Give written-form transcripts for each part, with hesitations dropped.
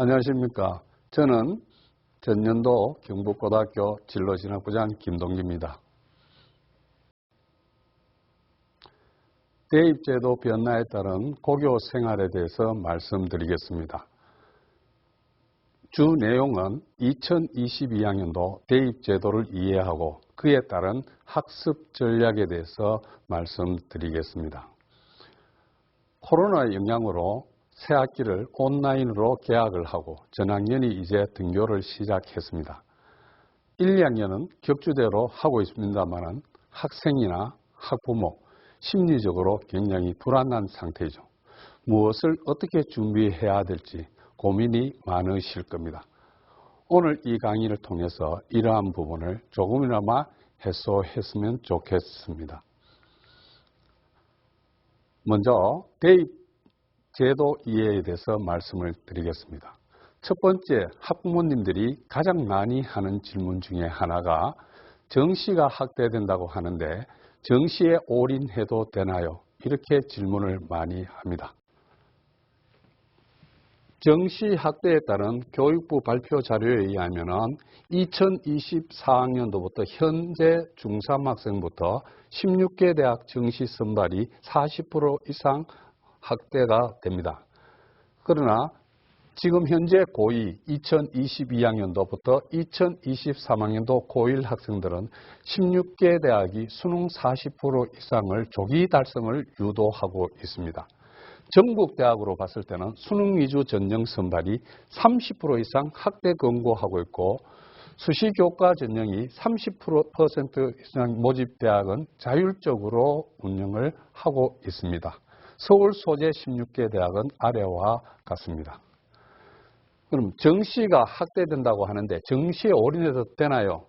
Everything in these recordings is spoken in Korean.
안녕하십니까. 저는 전년도 경북고등학교 진로진학부장 김동기입니다. 대입제도 변화에 따른 고교 생활에 대해서 말씀드리겠습니다. 주 내용은 2022학년도 대입제도를 이해하고 그에 따른 학습 전략에 대해서 말씀드리겠습니다. 코로나 영향으로 새 학기를 온라인으로 개학을 하고 전학년이 이제 등교를 시작했습니다. 1, 2학년은 격주대로 하고 있습니다만 학생이나 학부모 심리적으로 굉장히 불안한 상태이죠. 무엇을 어떻게 준비해야 될지 고민이 많으실 겁니다. 오늘 이 강의를 통해서 이러한 부분을 조금이나마 해소했으면 좋겠습니다. 먼저 대입 제도 이해에 대해서 말씀을 드리겠습니다. 첫 번째, 학부모님들이 가장 많이 하는 질문 중에 하나가 정시가 확대된다고 하는데 정시에 올인해도 되나요? 이렇게 질문을 많이 합니다. 정시 확대에 따른 교육부 발표 자료에 의하면 2024학년도부터 현재 중3 학생부터 16개 대학 정시 선발이 40% 이상 확대가 됩니다. 그러나 지금 현재 고2 2022학년도부터 2023학년도 고1 학생들은 16개 대학이 수능 40% 이상을 조기 달성을 유도하고 있습니다. 전국 대학으로 봤을 때는 수능 위주 전형 선발이 30% 이상 확대 권고하고 있고 수시 교과 전형이 30% 이상 모집 대학은 자율적으로 운영을 하고 있습니다. 서울 소재 16개 대학은 아래와 같습니다. 그럼 정시가 확대된다고 하는데 정시에 올인해도 되나요?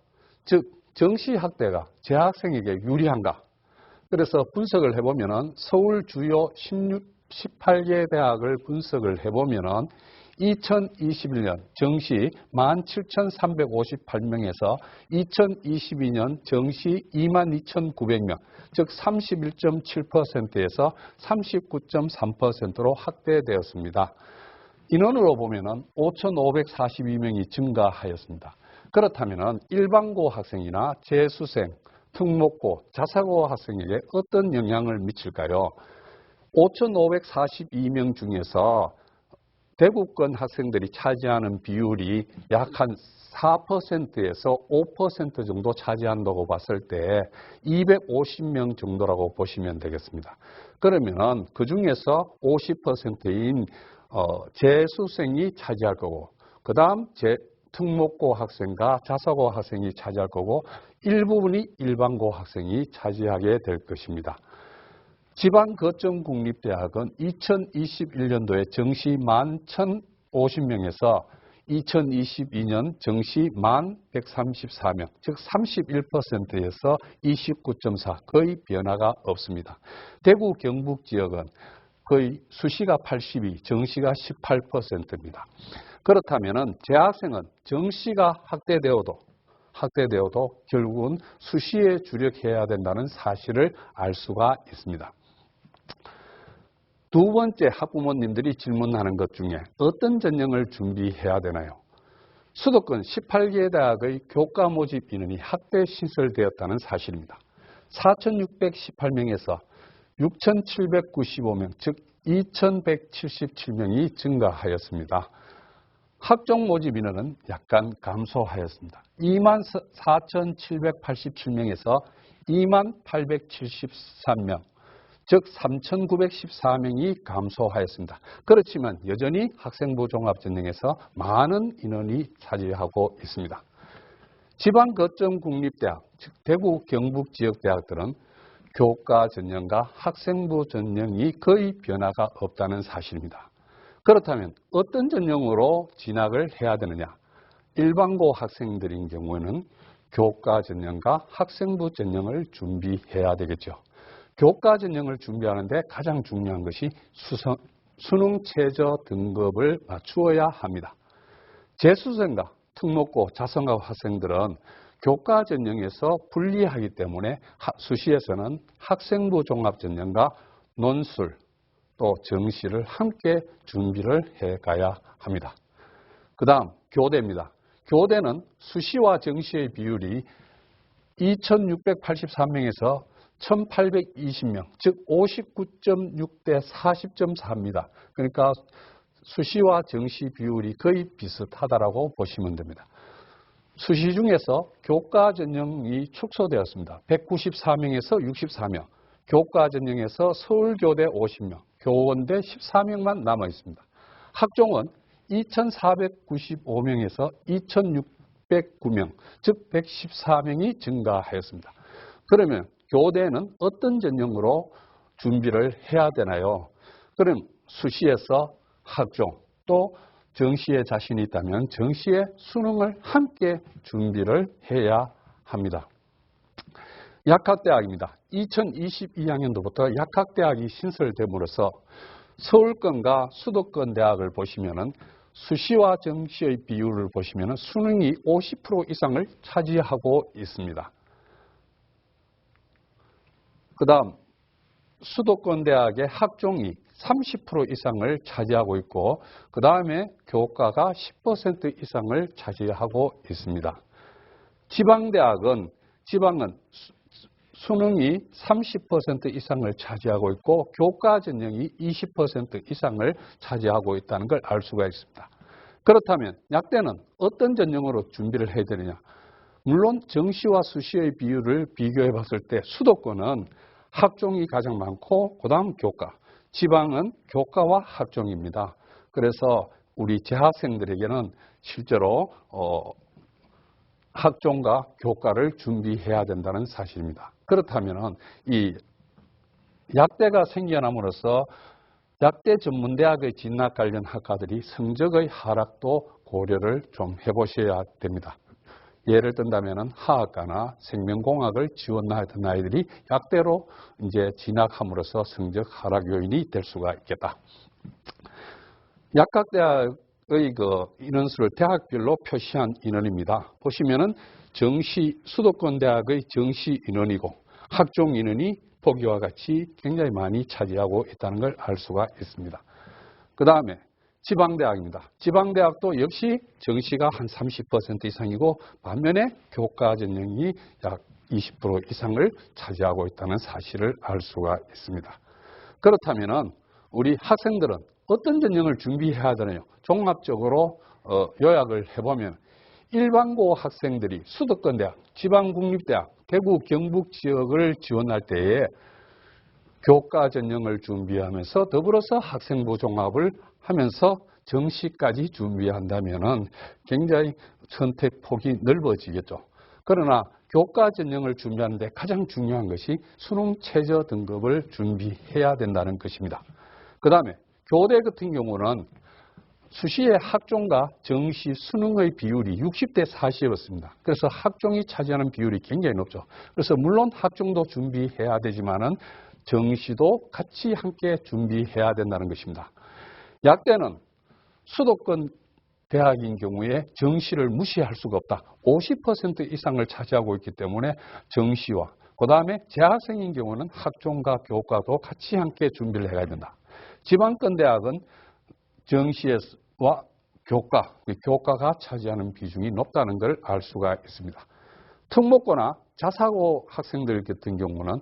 즉 정시 확대가 재학생에게 유리한가? 그래서 분석을 해보면 서울 주요 18개 대학을 분석을 해보면 2021년 정시 17,358명에서 2022년 정시 22,900명, 즉 31.7%에서 39.3%로 확대되었습니다. 인원으로 보면 5,542명이 증가하였습니다. 그렇다면 일반고 학생이나 재수생, 특목고, 자사고 학생에게 어떤 영향을 미칠까요? 5,542명 중에서 대구권 학생들이 차지하는 비율이 약 한 4%에서 5% 정도 차지한다고 봤을 때 250명 정도라고 보시면 되겠습니다. 그러면 그 중에서 50%인 재수생이 차지할 거고 그 다음 특목고 학생과 자사고 학생이 차지할 거고 일부분이 일반고 학생이 차지하게 될 것입니다. 지방거점국립대학은 2021년도에 정시 11,050명에서 2022년 정시 11,134명, 즉 31%에서 29.4, 거의 변화가 없습니다. 대구 경북 지역은 거의 수시가 82, 정시가 18%입니다. 그렇다면 재학생은 정시가 확대되어도 결국은 수시에 주력해야 된다는 사실을 알 수가 있습니다. 두 번째, 학부모님들이 질문하는 것 중에 어떤 전형을 준비해야 되나요? 수도권 18개 대학의 교과 모집 인원이 확대 신설되었다는 사실입니다. 4,618명에서 6,795명, 즉 2,177명이 증가하였습니다. 학종 모집 인원은 약간 감소하였습니다. 24,787명에서 28,873명, 즉 3,914명이 감소하였습니다. 그렇지만 여전히 학생부 종합전형에서 많은 인원이 차지하고 있습니다. 지방거점 국립대학, 즉 대구 경북 지역대학들은 교과 전형과 학생부 전형이 거의 변화가 없다는 사실입니다. 그렇다면 어떤 전형으로 진학을 해야 되느냐? 일반고 학생들인 경우에는 교과 전형과 학생부 전형을 준비해야 되겠죠. 교과 전형을 준비하는데 가장 중요한 것이 수능 최저 등급을 맞추어야 합니다. 재수생과 특목고, 자선고 학생들은 교과 전형에서 불리하기 때문에 수시에서는 학생부 종합전형과 논술 또 정시를 함께 준비를 해 가야 합니다. 그 다음 교대입니다. 교대는 수시와 정시의 비율이 2,683명에서 1,820명, 즉 59.6대 40.4입니다. 그러니까 수시와 정시 비율이 거의 비슷하다라고 보시면 됩니다. 수시 중에서 교과 전형이 축소되었습니다. 194명에서 64명, 교과 전형에서 서울교대 50명, 교원대 14명만 남아 있습니다. 학종은 2,495명에서 2,609명, 즉 114명이 증가하였습니다. 그러면 교대는 어떤 전형으로 준비를 해야 되나요? 그럼 수시에서 학종, 또 정시에 자신이 있다면 정시에 수능을 함께 준비를 해야 합니다. 약학대학입니다. 2022학년도부터 약학대학이 신설됨으로써 서울권과 수도권 대학을 보시면은 수시와 정시의 비율을 보시면은 수능이 50% 이상을 차지하고 있습니다. 그 다음 수도권 대학의 학종이 30% 이상을 차지하고 있고 그 다음에 교과가 10% 이상을 차지하고 있습니다. 지방은 수능이 30% 이상을 차지하고 있고 교과 전형이 20% 이상을 차지하고 있다는 걸 알 수가 있습니다. 그렇다면 약대는 어떤 전형으로 준비를 해야 되느냐? 물론 정시와 수시의 비율을 비교해 봤을 때 수도권은 학종이 가장 많고 그 다음 교과, 지방은 교과와 학종입니다. 그래서 우리 재학생들에게는 실제로 학종과 교과를 준비해야 된다는 사실입니다. 그렇다면 이 약대가 생겨남으로써 약대 전문대학의 진학 관련 학과들이 성적의 하락도 고려를 좀 해보셔야 됩니다. 예를 든다면 화학과나 생명공학을 지원하던 아이들이 약대로 이제 진학함으로써 성적 하락 요인이 될 수가 있겠다. 약학대학의 인원수를 대학별로 표시한 인원입니다. 보시면은 수도권 대학의 정시 인원이고 학종 인원이 보기와 같이 굉장히 많이 차지하고 있다는 걸 알 수가 있습니다. 그 다음에 지방대학입니다. 지방대학도 역시 정시가 한 30% 이상이고 반면에 교과 전형이 약 20% 이상을 차지하고 있다는 사실을 알 수가 있습니다. 그렇다면 우리 학생들은 어떤 전형을 준비해야 되나요? 종합적으로 요약을 해보면 일반고 학생들이 수도권 대학, 지방국립대학, 대구, 경북 지역을 지원할 때에 교과 전형을 준비하면서 더불어서 학생부 종합을 하면서 정시까지 준비한다면 굉장히 선택 폭이 넓어지겠죠. 그러나 교과 전형을 준비하는데 가장 중요한 것이 수능 최저 등급을 준비해야 된다는 것입니다. 그 다음에 교대 같은 경우는 수시의 학종과 정시 수능의 비율이 60대 40이었습니다. 그래서 학종이 차지하는 비율이 굉장히 높죠. 그래서 물론 학종도 준비해야 되지만은 정시도 같이 함께 준비해야 된다는 것입니다. 약대는 수도권 대학인 경우에 정시를 무시할 수가 없다. 50% 이상을 차지하고 있기 때문에 정시와 그 다음에 재학생인 경우는 학종과 교과도 같이 함께 준비를 해야 된다. 지방권 대학은 정시와 교과가 차지하는 비중이 높다는 걸 알 수가 있습니다. 특목고나 자사고 학생들 같은 경우는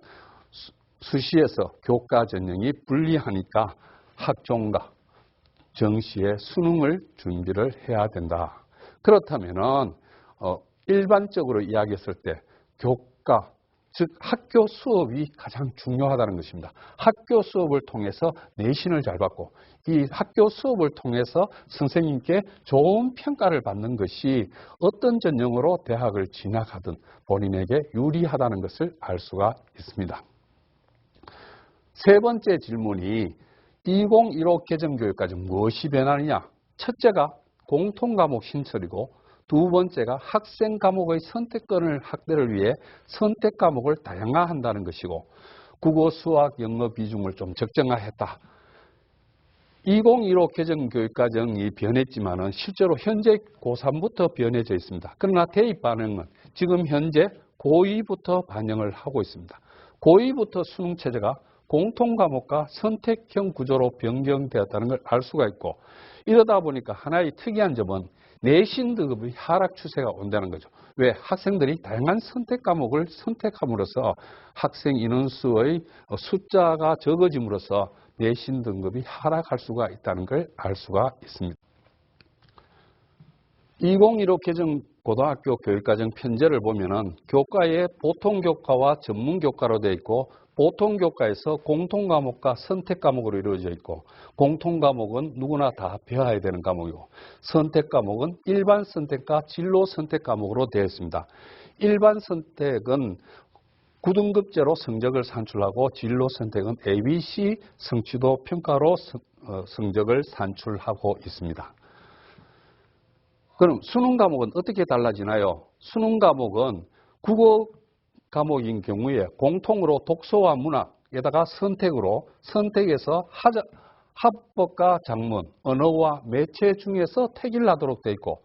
수시에서 교과 전형이 불리하니까 학종과 정시에 수능을 준비를 해야 된다. 그렇다면 일반적으로 이야기했을 때 교과, 즉 학교 수업이 가장 중요하다는 것입니다. 학교 수업을 통해서 내신을 잘 받고 이 학교 수업을 통해서 선생님께 좋은 평가를 받는 것이 어떤 전형으로 대학을 진학하든 본인에게 유리하다는 것을 알 수가 있습니다. 세 번째 질문이 2015 개정교육과정 무엇이 변하느냐? 첫째가 공통과목 신설이고 두 번째가 학생 과목의 선택권을 확대를 위해 선택 과목을 다양화한다는 것이고 국어, 수학, 영어 비중을 좀 적정화했다. 2015 개정교육과정이 변했지만은 실제로 현재 고3부터 변해져 있습니다. 그러나 대입 반응은 지금 현재 고2부터 반영을 하고 있습니다. 고2부터 수능 체제가 공통 과목과 선택형 구조로 변경되었다는 걸 알 수가 있고, 이러다 보니까 하나의 특이한 점은 내신 등급의 하락 추세가 온다는 거죠. 왜? 학생들이 다양한 선택 과목을 선택함으로써 학생 인원수의 숫자가 적어짐으로써 내신 등급이 하락할 수가 있다는 걸 알 수가 있습니다. 2015 개정 고등학교 교육과정 편제를 보면은 교과에 보통교과와 전문교과로 되어 있고, 보통교과에서 공통과목과 선택과목으로 이루어져 있고, 공통과목은 누구나 다 배워야 되는 과목이고, 선택과목은 일반 선택과 진로 선택 과목으로 되어 있습니다. 일반 선택은 9등급제로 성적을 산출하고, 진로 선택은 ABC 성취도 평가로 성적을 산출하고 있습니다. 그럼 수능 과목은 어떻게 달라지나요? 수능 과목은 국어 과목인 경우에 공통으로 독서와 문학에다가 선택에서 합법과 작문, 언어와 매체 중에서 택일을 하도록 되어 있고,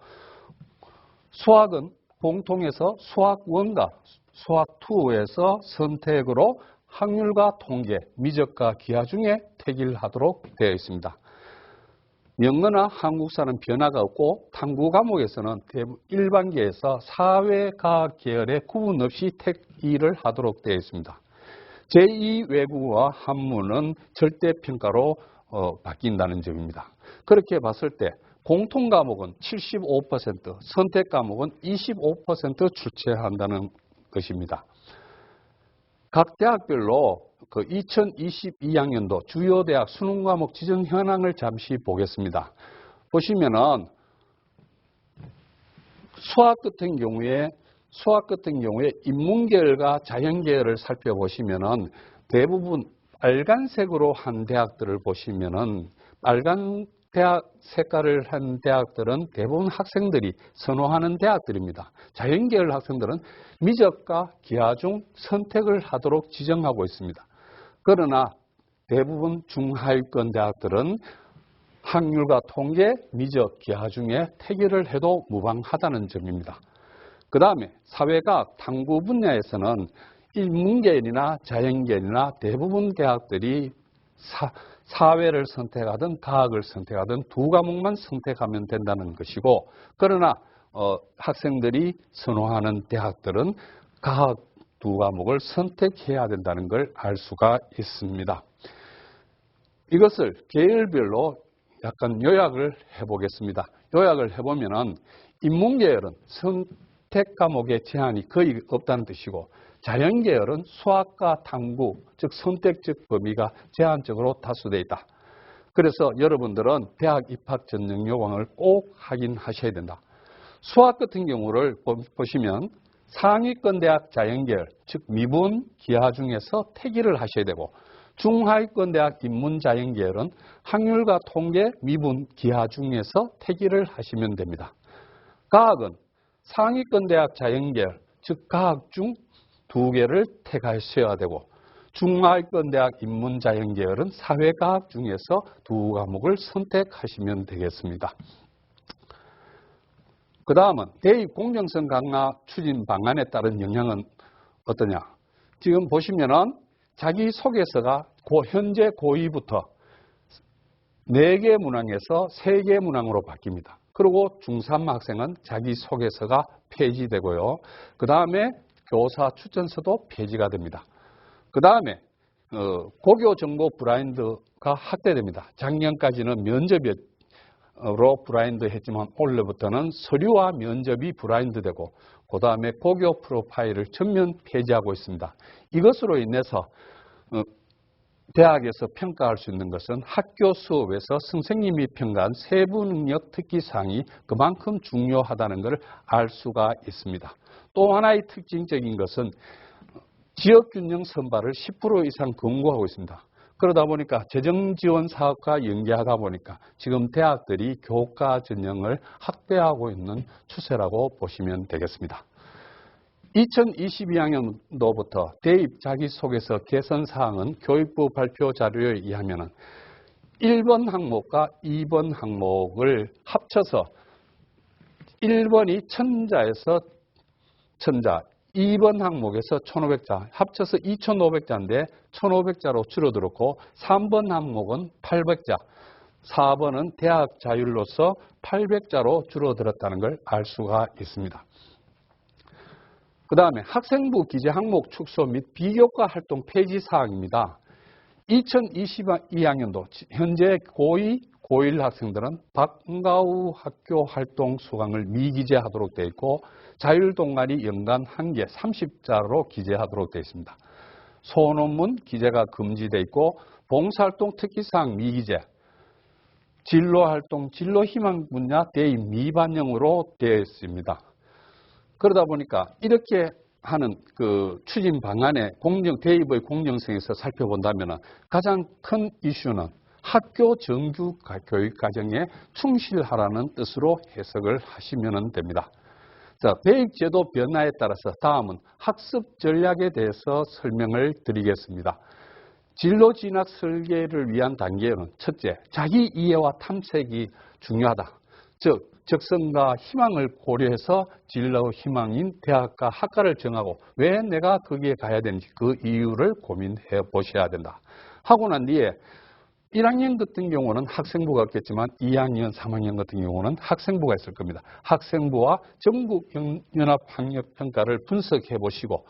수학은 공통에서 수학 1과 수학 2에서 선택으로 확률과 통계, 미적과 기하 중에 택일을 하도록 되어 있습니다. 영어나 한국사는 변화가 없고, 탐구 과목에서는 일반계에서 사회과학 계열의 구분 없이 택일을 하도록 되어 있습니다. 제2 외국어와 한문은 절대평가로 바뀐다는 점입니다. 그렇게 봤을 때 공통 과목은 75%, 선택 과목은 25% 출제한다는 것입니다. 각 대학별로 2022학년도 주요 대학 수능 과목 지정 현황을 잠시 보겠습니다. 보시면은 수학 같은 경우에 인문계열과 자연계열을 살펴보시면은 대부분 빨간색으로 한 대학들을 보시면은, 빨간 대학 색깔을 한 대학들은 대부분 학생들이 선호하는 대학들입니다. 자연계열 학생들은 미적과 기하 중 선택을 하도록 지정하고 있습니다. 그러나 대부분 중하위권 대학들은 확률과 통계, 미적, 기하 중에 택일을 해도 무방하다는 점입니다. 그 다음에 사회과학, 탐구 분야에서는 인문계열이나 자연계열이나 대부분 대학들이 사회를 선택하든 과학을 선택하든 두 과목만 선택하면 된다는 것이고, 그러나 학생들이 선호하는 대학들은 과학 두 과목을 선택해야 된다는 걸 알 수가 있습니다. 이것을 계열별로 약간 요약을 해보겠습니다. 요약을 해보면은 인문계열은 선택 과목의 제한이 거의 없다는 뜻이고, 자연계열은 수학과 탐구, 즉 선택적 범위가 제한적으로 다수되어 있다. 그래서 여러분들은 대학 입학 전형 요강을 꼭 확인하셔야 된다. 수학 같은 경우를 보시면 상위권 대학 자연계열, 즉 미분, 기하 중에서 택일을 하셔야 되고, 중하위권 대학 인문자연계열은 확률과 통계, 미분, 기하 중에서 택일을 하시면 됩니다. 과학은 상위권 대학 자연계열, 즉 과학 중 2개를 택하셔야 되고, 중하위권 대학 인문자연계열은 사회과학 중에서 2과목을 선택하시면 되겠습니다. 그 다음은 대입 공정성 강화 추진 방안에 따른 영향은 어떠냐? 지금 보시면은 자기소개서가 현재 고2부터 4개 문항에서 3개 문항으로 바뀝니다. 그리고 중3 학생은 자기소개서가 폐지되고요. 그 다음에 교사 추천서도 폐지가 됩니다. 그 다음에 고교 정보 브라인드가 확대됩니다. 작년까지는 면접으로 브라인드 했지만 올해부터는 서류와 면접이 브라인드 되고, 그 다음에 고교 프로파일을 전면 폐지하고 있습니다. 이것으로 인해서 대학에서 평가할 수 있는 것은 학교 수업에서 선생님이 평가한 세부 능력 특기사항이 그만큼 중요하다는 것을 알 수가 있습니다. 또 하나의 특징적인 것은 지역균형 선발을 10% 이상 권고하고 있습니다. 그러다 보니까 재정지원 사업과 연계하다 보니까 지금 대학들이 교과 전형을 확대하고 있는 추세라고 보시면 되겠습니다. 2022학년도부터 대입 자기소개서 개선 사항은 교육부 발표 자료에 의하면 1번 항목과 2번 항목을 합쳐서 1번이 천자에서 천자, 2번 항목에서 1,500자, 합쳐서 2,500자인데 1,500자로 줄어들었고 3번 항목은 800자, 4번은 대학 자율로서 800자로 줄어들었다는 걸 알 수가 있습니다. 그 다음에 학생부 기재 항목 축소 및 비교과 활동 폐지 사항입니다. 2022학년도 현재 고2, 고1 학생들은 방과 후 학교 활동 수강을 미기재하도록 되어 있고 자율동아리 연간 한개 30자로 기재하도록 되어 있습니다. 소논문 기재가 금지되어 있고 봉사활동 특기사항 미기재, 진로활동, 진로희망 분야 대입 미반영으로 되어 있습니다. 그러다 보니까 이렇게 하는 그 추진 방안의 대입의 공정성에서 살펴본다면 가장 큰 이슈는 학교 정규 교육 과정에 충실하라는 뜻으로 해석을 하시면 됩니다. 자, 대입 제도 변화에 따라서 다음은 학습 전략에 대해서 설명을 드리겠습니다. 진로 진학 설계를 위한 단계는 첫째, 자기 이해와 탐색이 중요하다. 즉, 적성과 희망을 고려해서 진로 희망인 대학과 학과를 정하고 왜 내가 거기에 가야 되는지 그 이유를 고민해 보셔야 된다. 하고 난 뒤에 1학년 같은 경우는 학생부가 없겠지만 2학년, 3학년 같은 경우는 학생부가 있을 겁니다. 학생부와 전국연합학력평가를 분석해 보시고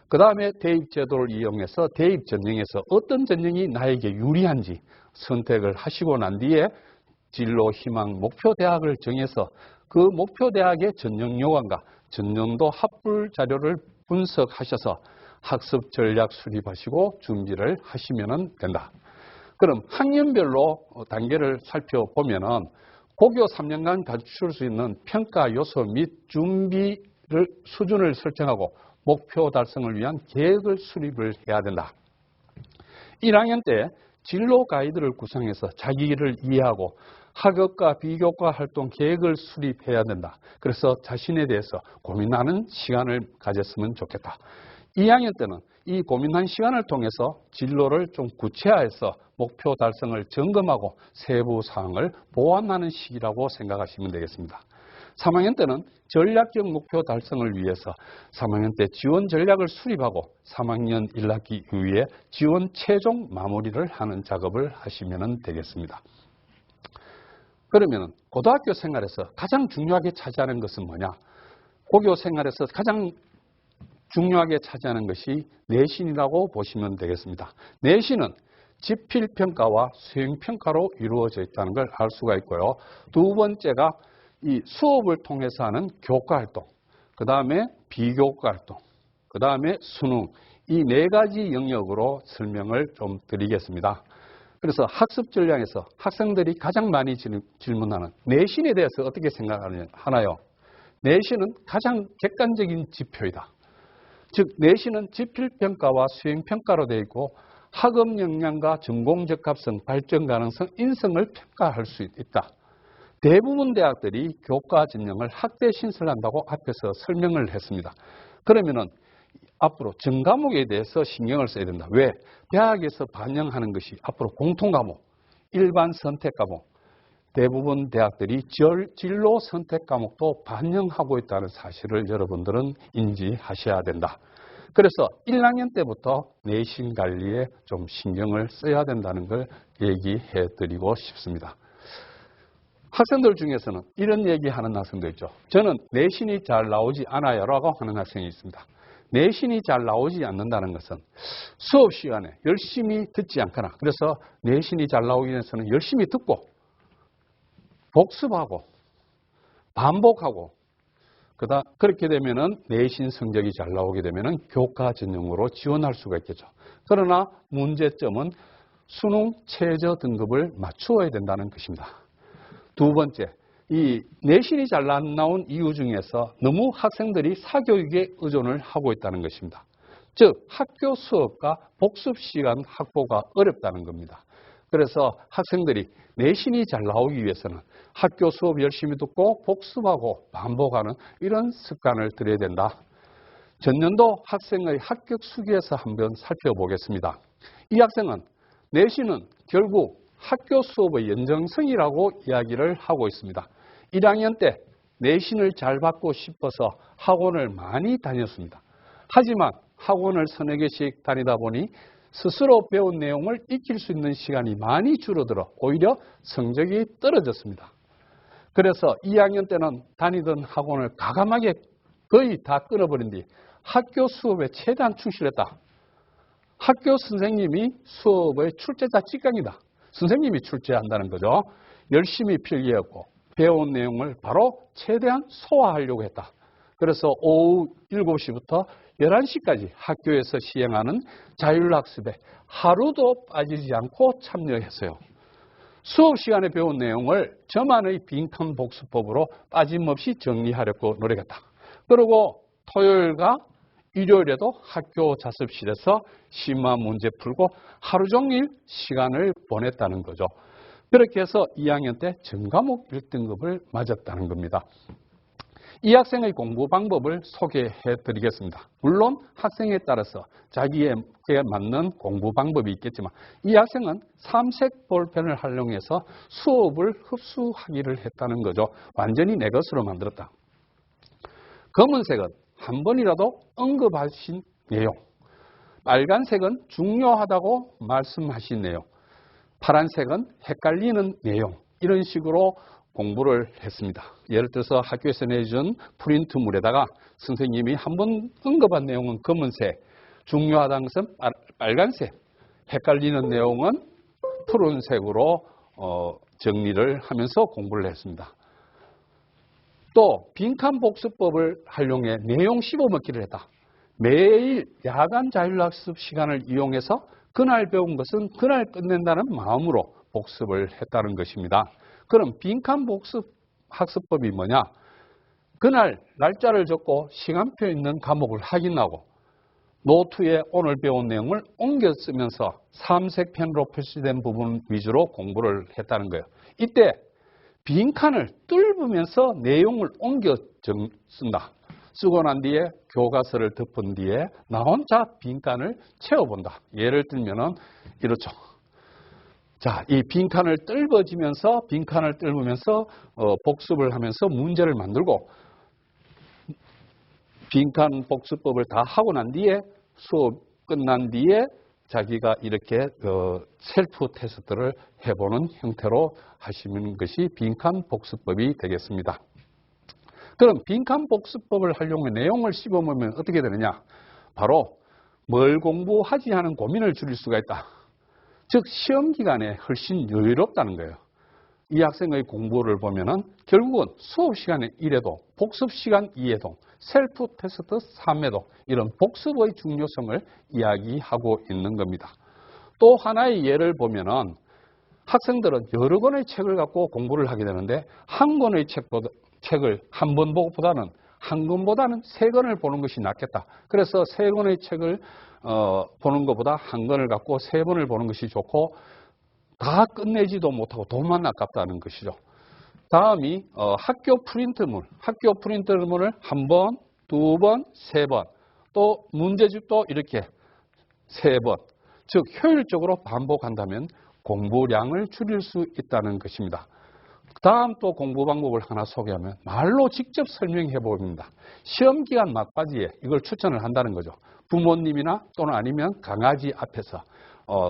그 다음에 대입제도를 이용해서 대입 전형에서 어떤 전형이 나에게 유리한지 선택을 하시고 난 뒤에 진로, 희망, 목표 대학을 정해서 그 목표 대학의 전형 요강과 전년도 합불 자료를 분석하셔서 학습 전략 수립하시고 준비를 하시면 된다. 그럼 학년별로 단계를 살펴보면은 고교 3년간 갖출 수 있는 평가 요소 및 준비를 수준을 설정하고 목표 달성을 위한 계획을 수립을 해야 된다. 1학년 때 진로 가이드를 구성해서 자기를 이해하고 학업과 비교과 활동 계획을 수립해야 된다. 그래서 자신에 대해서 고민하는 시간을 가졌으면 좋겠다. 2학년 때는 이 고민한 시간을 통해서 진로를 좀 구체화해서 목표 달성을 점검하고 세부 사항을 보완하는 시기라고 생각하시면 되겠습니다. 3학년 때는 전략적 목표 달성을 위해서 3학년 때 지원 전략을 수립하고 3학년 1학기 이후에 지원 최종 마무리를 하는 작업을 하시면 되겠습니다. 그러면 고등학교 생활에서 가장 중요하게 차지하는 것은 뭐냐? 고교 생활에서 가장 중요하게 차지하는 것이 내신이라고 보시면 되겠습니다. 내신은 지필평가와 수행평가로 이루어져 있다는 걸 알 수가 있고요. 두 번째가 이 수업을 통해서 하는 교과활동, 그 다음에 비교과활동, 그 다음에 수능, 이 네 가지 영역으로 설명을 좀 드리겠습니다. 그래서 학습 전략에서 학생들이 가장 많이 질문하는 내신에 대해서 어떻게 생각하나요? 내신은 가장 객관적인 지표이다. 즉 내신은 지필평가와 수행평가로 되어 있고 학업 역량과 전공 적합성, 발전 가능성, 인성을 평가할 수 있다. 대부분 대학들이 교과 전형을 학대 신설한다고 앞에서 설명을 했습니다. 그러면은 앞으로 전과목에 대해서 신경을 써야 된다. 왜? 대학에서 반영하는 것이 앞으로 공통과목, 일반 선택 과목, 대부분 대학들이 진로 선택 과목도 반영하고 있다는 사실을 여러분들은 인지하셔야 된다. 그래서 1학년 때부터 내신 관리에 좀 신경을 써야 된다는 걸 얘기해 드리고 싶습니다. 학생들 중에서는 이런 얘기하는 학생도 있죠. 저는 내신이 잘 나오지 않아요 라고 하는 학생이 있습니다. 내신이 잘 나오지 않는다는 것은 수업 시간에 열심히 듣지 않거나 그래서 내신이 잘 나오기 위해서는 열심히 듣고 복습하고 반복하고 그렇게 되면은 내신 성적이 잘 나오게 되면은 교과 전형으로 지원할 수가 있겠죠. 그러나 문제점은 수능 최저 등급을 맞추어야 된다는 것입니다. 두 번째, 이 내신이 잘 안 나온 이유 중에서 너무 학생들이 사교육에 의존을 하고 있다는 것입니다. 즉 학교 수업과 복습 시간 확보가 어렵다는 겁니다. 그래서 학생들이 내신이 잘 나오기 위해서는 학교 수업 열심히 듣고 복습하고 반복하는 이런 습관을 들여야 된다. 전년도 학생의 합격 수기에서 한번 살펴보겠습니다. 이 학생은 내신은 결국 학교 수업의 연장성이라고 이야기를 하고 있습니다. 1학년 때 내신을 잘 받고 싶어서 학원을 많이 다녔습니다. 하지만 학원을 서너 개씩 다니다 보니 스스로 배운 내용을 익힐 수 있는 시간이 많이 줄어들어 오히려 성적이 떨어졌습니다. 그래서 2학년 때는 다니던 학원을 과감하게 거의 다 끊어버린 뒤 학교 수업에 최대한 충실했다. 학교 선생님이 수업의 출제자 직강이다. 선생님이 출제한다는 거죠. 열심히 필기했고 배운 내용을 바로 최대한 소화하려고 했다. 그래서 오후 7시부터 11시까지 학교에서 시행하는 자율학습에 하루도 빠지지 않고 참여했어요. 수업 시간에 배운 내용을 저만의 빈칸 복습법으로 빠짐없이 정리하려고 노력했다. 그리고 토요일과 일요일에도 학교 자습실에서 심화 문제 풀고 하루 종일 시간을 보냈다는 거죠. 그렇게 해서 2학년 때 전과목 1등급을 맞았다는 겁니다. 이 학생의 공부 방법을 소개해 드리겠습니다. 물론 학생에 따라서 자기에게 맞는 공부 방법이 있겠지만 이 학생은 삼색 볼펜을 활용해서 수업을 흡수하기를 했다는 거죠. 완전히 내 것으로 만들었다. 검은색은 한 번이라도 언급하신 내용, 빨간색은 중요하다고 말씀하신 내용, 파란색은 헷갈리는 내용, 이런 식으로 공부를 했습니다. 예를 들어서 학교에서 내준 프린트물에다가 선생님이 한 번 언급한 내용은 검은색, 중요하다는 것은 빨간색, 헷갈리는 내용은 푸른색으로 정리를 하면서 공부를 했습니다. 또 빈칸 복습법을 활용해 내용 씹어먹기를 했다. 매일 야간 자율학습 시간을 이용해서 그날 배운 것은 그날 끝낸다는 마음으로 복습을 했다는 것입니다. 그럼 빈칸 복습 학습법이 뭐냐? 그날 날짜를 적고 시간표 있는 과목을 확인하고 노트에 오늘 배운 내용을 옮겨 쓰면서 삼색 펜으로 표시된 부분 위주로 공부를 했다는 거예요. 이때 빈칸을 뚫으면서 내용을 옮겨 쓴다. 쓰고 난 뒤에 교과서를 덮은 뒤에 나 혼자 빈칸을 채워본다. 예를 들면은 이렇죠. 자, 이 빈칸을 뚫어지면서 빈칸을 뚫으면서 복습을 하면서 문제를 만들고 빈칸 복습법을 다 하고 난 뒤에 수업 끝난 뒤에 자기가 이렇게 셀프 테스트를 해보는 형태로 하시는 것이 빈칸 복습법이 되겠습니다. 그럼 빈칸 복습법을 활용해 내용을 씹어보면 어떻게 되느냐? 바로 뭘 공부하지 하는 고민을 줄일 수가 있다. 즉 시험 기간에 훨씬 여유롭다는 거예요. 이 학생의 공부를 보면은 결국은 수업 시간에 1회도, 복습 시간 2회도, 셀프 테스트 3회도 이런 복습의 중요성을 이야기하고 있는 겁니다. 또 하나의 예를 보면은 학생들은 여러 권의 책을 갖고 공부를 하게 되는데 한 권의 책을 한 번 보고보다는 한 권보다는 세 권을 보는 것이 낫겠다. 그래서 세 권의 책을 보는 것보다 한 권을 갖고 세 번을 보는 것이 좋고 다 끝내지도 못하고 돈만 아깝다는 것이죠. 다음이 학교 프린트물을 한 번, 두 번, 세 번, 또 문제집도 이렇게 세 번, 즉 효율적으로 반복한다면 공부량을 줄일 수 있다는 것입니다. 다음 또 공부 방법을 하나 소개하면 말로 직접 설명해 봅니다. 시험 기간 막바지에 이걸 추천을 한다는 거죠. 부모님이나 또는 아니면 강아지 앞에서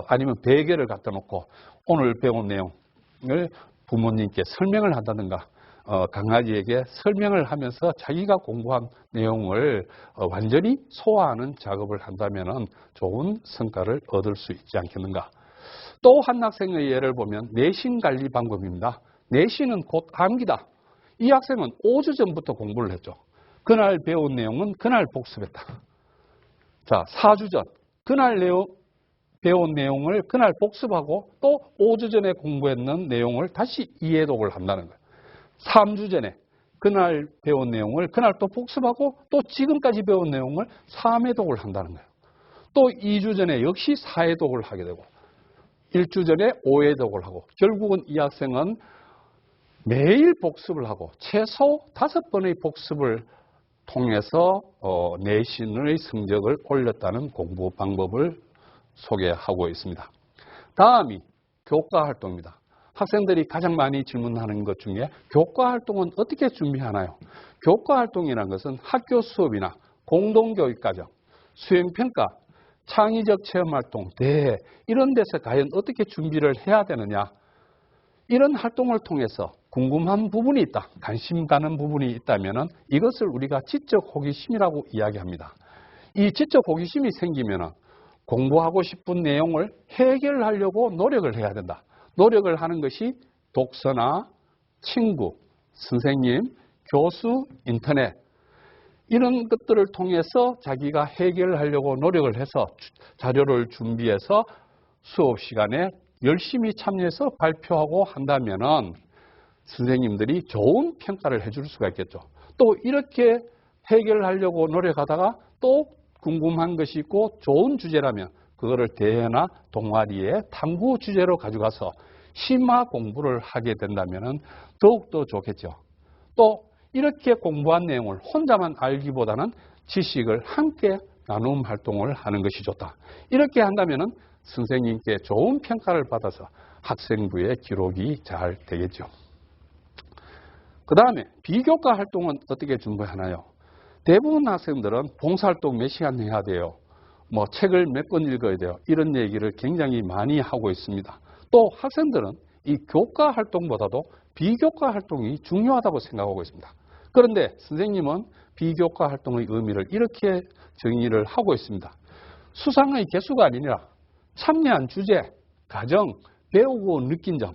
아니면 베개를 갖다 놓고 오늘 배운 내용을 부모님께 설명을 한다든가 강아지에게 설명을 하면서 자기가 공부한 내용을 완전히 소화하는 작업을 한다면 좋은 성과를 얻을 수 있지 않겠는가. 또 한 학생의 예를 보면 내신 관리 방법입니다. 내신은 곧 암기다. 이 학생은 5주 전부터 공부를 했죠. 그날 배운 내용은 그날 복습했다. 자, 4주 전 그날 배운 내용을 그날 복습하고 또 5주 전에 공부했는 내용을 다시 이해독을 한다는 거예요. 3주 전에 그날 배운 내용을 그날 또 복습하고 또 지금까지 배운 내용을 3회독을 한다는 거예요. 또 2주 전에 역시 4회독을 하게 되고 1주 전에 5회독을 하고 결국은 이 학생은 매일 복습을 하고 최소 5번의 복습을 통해서 내신의 성적을 올렸다는 공부 방법을 소개하고 있습니다. 다음이 교과활동입니다. 학생들이 가장 많이 질문하는 것 중에 교과활동은 어떻게 준비하나요? 교과활동이라는 것은 학교 수업이나 공동교육과정, 수행평가, 창의적 체험활동, 대회 이런 데서 과연 어떻게 준비를 해야 되느냐. 이런 활동을 통해서 궁금한 부분이 있다, 관심 가는 부분이 있다면 이것을 우리가 지적 호기심이라고 이야기합니다. 이 지적 호기심이 생기면 공부하고 싶은 내용을 해결하려고 노력을 해야 된다. 노력을 하는 것이 독서나 친구, 선생님, 교수, 인터넷 이런 것들을 통해서 자기가 해결하려고 노력을 해서 자료를 준비해서 수업 시간에 열심히 참여해서 발표하고 한다면 선생님들이 좋은 평가를 해줄 수가 있겠죠. 또 이렇게 해결하려고 노력하다가 또 궁금한 것이 있고 좋은 주제라면 그거를 대회나 동아리에 탐구 주제로 가져가서 심화 공부를 하게 된다면 더욱더 좋겠죠. 또 이렇게 공부한 내용을 혼자만 알기보다는 지식을 함께 나눔 활동을 하는 것이 좋다. 이렇게 한다면 선생님께 좋은 평가를 받아서 학생부의 기록이 잘 되겠죠. 그 다음에 비교과 활동은 어떻게 준비하나요? 대부분 학생들은 봉사활동 몇 시간 해야 돼요. 뭐 책을 몇 권 읽어야 돼요. 이런 얘기를 굉장히 많이 하고 있습니다. 또 학생들은 이 교과 활동보다도 비교과 활동이 중요하다고 생각하고 있습니다. 그런데 선생님은 비교과 활동의 의미를 이렇게 정의를 하고 있습니다. 수상의 개수가 아니라 참여한 주제, 과정, 배우고 느낀 점,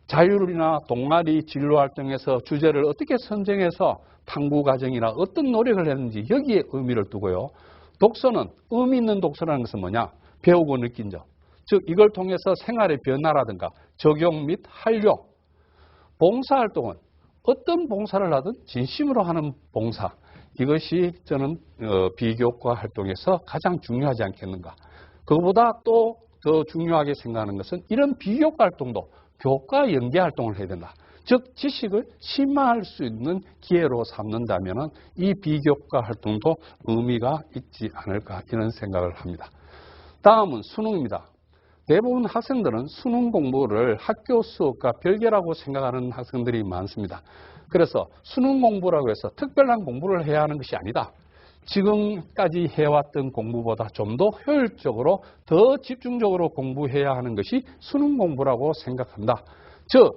자율이나 동아리 진로 활동에서 주제를 어떻게 선정해서 탐구 과정이나 어떤 노력을 했는지 여기에 의미를 두고요. 독서는 의미 있는 독서라는 것은 뭐냐? 배우고 느낀 점. 즉 이걸 통해서 생활의 변화라든가 적용 및 활용. 봉사활동은 어떤 봉사를 하든 진심으로 하는 봉사. 이것이 저는 비교과 활동에서 가장 중요하지 않겠는가. 그보다 또 더 중요하게 생각하는 것은 이런 비교과 활동도 교과 연계 활동을 해야 된다. 즉 지식을 심화할 수 있는 기회로 삼는다면 이 비교과 활동도 의미가 있지 않을까 이런 생각을 합니다. 다음은 수능입니다. 대부분 학생들은 수능 공부를 학교 수업과 별개라고 생각하는 학생들이 많습니다. 그래서 수능 공부라고 해서 특별한 공부를 해야 하는 것이 아니다. 지금까지 해왔던 공부보다 좀 더 효율적으로 더 집중적으로 공부해야 하는 것이 수능 공부라고 생각한다. 즉,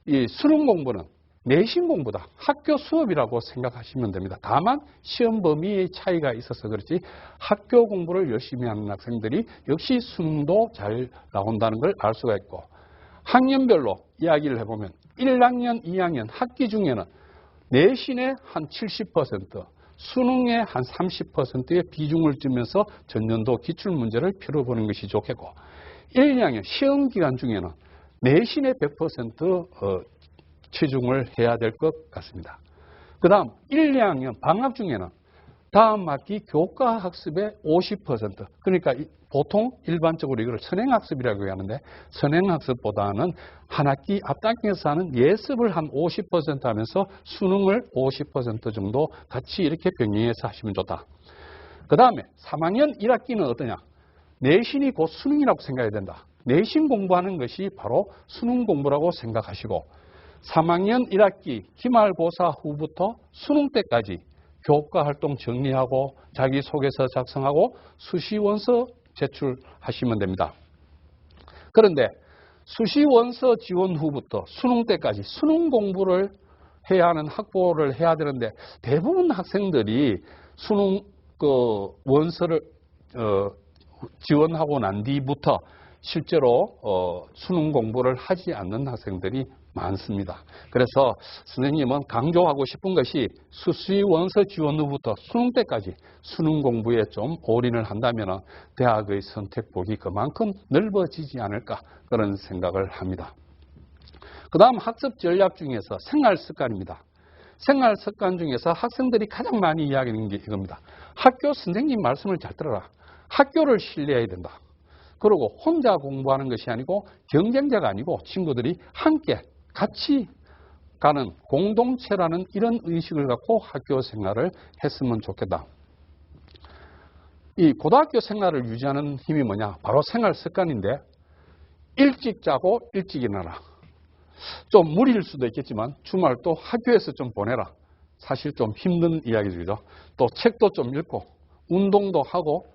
이 수능 공부는 내신 공부다. 학교 수업이라고 생각하시면 됩니다. 다만 시험 범위의 차이가 있어서 그렇지 학교 공부를 열심히 하는 학생들이 역시 수능도 잘 나온다는 걸 알 수가 있고 학년별로 이야기를 해보면 1학년, 2학년 학기 중에는 내신의 한 70%, 수능의 한 30%의 비중을 두면서 전년도 기출문제를 풀어보는 것이 좋겠고 1, 2학년 시험 기간 중에는 내신의 100% 치중을 해야 될 것 같습니다. 그 다음 1, 2학년 방학 중에는 다음 학기 교과 학습의 50% 그러니까 보통 일반적으로 이걸 선행학습이라고 하는데 선행학습보다는 한 학기 앞당겨서 하는 예습을 한 50% 하면서 수능을 50% 정도 같이 이렇게 병행해서 하시면 좋다. 그 다음에 3학년 1학기는 어떠냐? 내신이 곧 수능이라고 생각해야 된다. 내신 공부하는 것이 바로 수능 공부라고 생각하시고 3학년 1학기 기말고사 후부터 수능 때까지 교과 활동 정리하고 자기소개서 작성하고 수시원서 제출하시면 됩니다. 그런데 수시원서 지원 후부터 수능 때까지 수능 공부를 해야 하는 학부를 해야 되는데 대부분 학생들이 수능 원서를 지원하고 난 뒤부터 실제로 수능 공부를 하지 않는 학생들이 많습니다. 그래서 선생님은 강조하고 싶은 것이 수시원서 지원 후부터 수능 때까지 수능 공부에 좀 올인을 한다면 대학의 선택폭이 그만큼 넓어지지 않을까 그런 생각을 합니다. 그 다음 학습 전략 중에서 생활습관입니다. 생활습관 중에서 학생들이 가장 많이 이야기하는 게 이겁니다. 학교 선생님 말씀을 잘 들어라. 학교를 신뢰해야 된다. 그리고 혼자 공부하는 것이 아니고 경쟁자가 아니고 친구들이 함께 같이 가는 공동체라는 이런 의식을 갖고 학교 생활을 했으면 좋겠다. 이 고등학교 생활을 유지하는 힘이 뭐냐? 바로 생활 습관인데 일찍 자고 일찍 일어나라. 좀 무리일 수도 있겠지만 주말 또 학교에서 좀 보내라. 사실 좀 힘든 이야기죠. 또 책도 좀 읽고 운동도 하고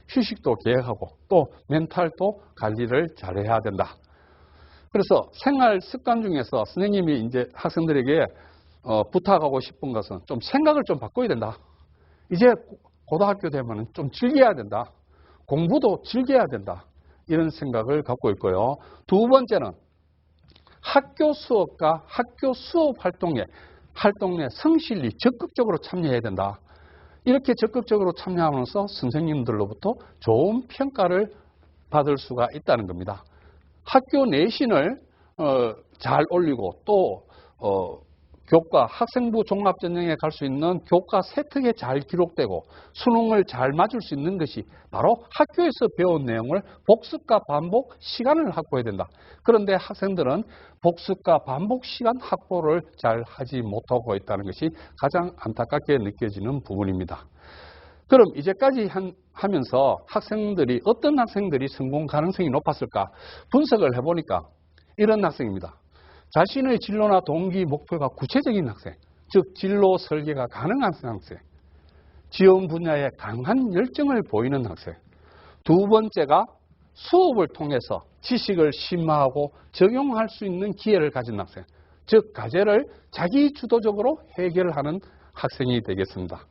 휴식도 계획하고 또 멘탈도 관리를 잘해야 된다. 그래서 생활 습관 중에서 선생님이 이제 학생들에게 부탁하고 싶은 것은 좀 생각을 좀 바꿔야 된다. 이제 고등학교 되면 좀 즐겨야 된다. 공부도 즐겨야 된다. 이런 생각을 갖고 있고요. 두 번째는 학교 수업과 학교 수업 활동에 성실히 적극적으로 참여해야 된다. 이렇게 적극적으로 참여하면서 선생님들로부터 좋은 평가를 받을 수가 있다는 겁니다. 학교 내신을 잘 올리고 또 교과 학생부 종합전형에 갈 수 있는 교과 세특에 잘 기록되고 수능을 잘 맞을 수 있는 것이 바로 학교에서 배운 내용을 복습과 반복 시간을 확보해야 된다. 그런데 학생들은 복습과 반복 시간 확보를 잘 하지 못하고 있다는 것이 가장 안타깝게 느껴지는 부분입니다. 그럼 이제까지 하면서 어떤 학생들이 성공 가능성이 높았을까 분석을 해보니까 이런 학생입니다. 자신의 진로나 동기, 목표가 구체적인 학생, 즉 진로 설계가 가능한 학생, 지원 분야에 강한 열정을 보이는 학생. 두 번째가 수업을 통해서 지식을 심화하고 적용할 수 있는 기회를 가진 학생, 즉 과제를 자기 주도적으로 해결하는 학생이 되겠습니다.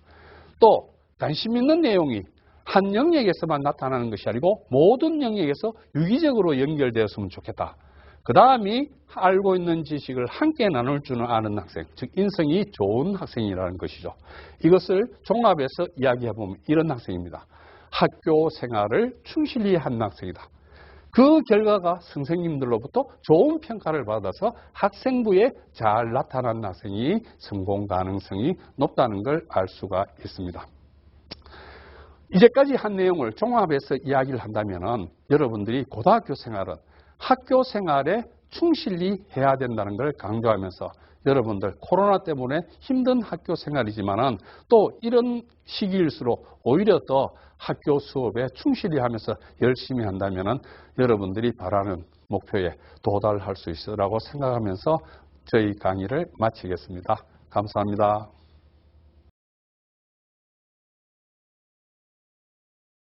또 관심 있는 내용이 한 영역에서만 나타나는 것이 아니고 모든 영역에서 유기적으로 연결되었으면 좋겠다. 그 다음이 알고 있는 지식을 함께 나눌 줄 아는 학생, 즉 인성이 좋은 학생이라는 것이죠. 이것을 종합해서 이야기해보면 이런 학생입니다. 학교 생활을 충실히 한 학생이다. 그 결과가 선생님들로부터 좋은 평가를 받아서 학생부에 잘 나타난 학생이 성공 가능성이 높다는 걸 알 수가 있습니다. 이제까지 한 내용을 종합해서 이야기를 한다면 여러분들이 고등학교 생활은 학교 생활에 충실히 해야 된다는 걸 강조하면서 여러분들 코로나 때문에 힘든 학교 생활이지만은 또 이런 시기일수록 오히려 더 학교 수업에 충실히 하면서 열심히 한다면은 여러분들이 바라는 목표에 도달할 수 있으라고 생각하면서 저희 강의를 마치겠습니다. 감사합니다.